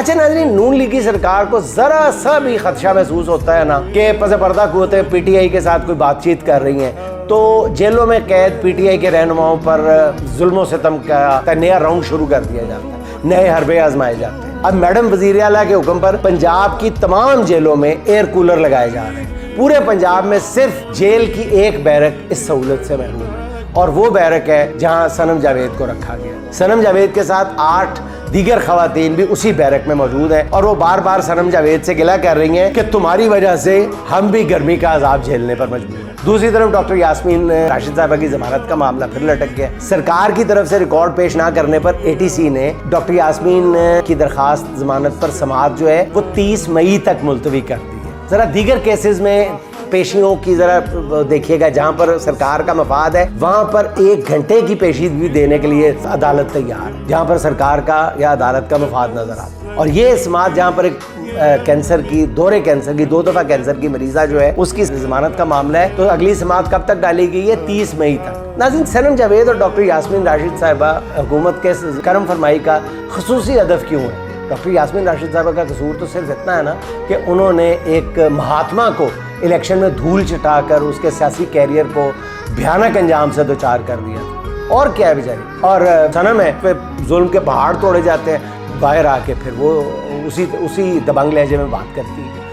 اچھا ناظرین، نون لیگ کی سرکار کو ذرا سا بھی خدشہ محسوس ہوتا ہے نا کہ پس پردہ قوتیں پی ٹی آئی کے ساتھ کوئی بات چیت کر رہی ہیں تو جیلوں میں قید پی ٹی آئی کے رہنماؤں پر ظلم و ستم کا نیا راؤنڈ شروع کر دیا جاتا ہے، نئے حربے آزمائے جاتے ہیں۔ اب میڈم وزیر اعلیٰ کے حکم پر پنجاب کی تمام جیلوں میں ایئر کولر لگائے جا رہے ہیں۔ پورے پنجاب میں صرف جیل کی ایک بیرک اس سہولت سے محروم ہے، اور وہ بیرک ہے جہاں صنم جاوید کو رکھا گیا۔ صنم جاوید کے ساتھ 8 دیگر خواتین بھی اسی بیرک میں موجود ہیں، اور وہ بار بار صنم جاوید سے گلہ کر رہی ہیں کہ تمہاری وجہ سے ہم بھی گرمی کا عذاب جھیلنے پر مجبور ہیں۔ دوسری طرف ڈاکٹر یاسمین راشد صاحبہ کی ضمانت کا معاملہ پھر لٹک گیا۔ سرکار کی طرف سے ریکارڈ پیش نہ کرنے پر اے ٹی سی نے ڈاکٹر یاسمین کی درخواست ضمانت پر سماعت جو ہے وہ 30 مئی تک ملتوی کر دی ہے۔ ذرا دیگر کیسز میں پیشیوں کی ذرا دیکھیے گا، جہاں پر سرکار کا مفاد ہے وہاں پر 1 گھنٹے کی پیشیدگی دینے کے لیے عدالت تیار ہے، جہاں پر سرکار کا یا عدالت کا مفاد نظر آتا ہے۔ اور یہ سماعت جہاں پر ایک کینسر کی 2 دفعہ کینسر کی مریضہ جو ہے اس کی ضمانت کا معاملہ ہے، تو اگلی سماعت کب تک ڈالی گئی ہے؟ 30 مئی تک۔ ناظرین، صنم جاوید اور ڈاکٹر یاسمین راشد صاحبہ حکومت کے کرم فرمائی کا خصوصی ہدف کیوں ہے؟ ڈاکٹر یاسمین راشد صاحبہ کا قصور تو صرف اتنا ہے نا کہ انہوں نے ایک مہاتما کو الیکشن میں دھول چٹا کر اس کے سیاسی کیریئر کو بھیانک انجام سے دوچار کر دیا تھا، اور کیا ہے بیچاری۔ اور صنم ہے پہ ظلم کے پہاڑ توڑے جاتے ہیں، باہر آ کے پھر وہ اسی دبنگ لہجے میں بات کرتی ہے۔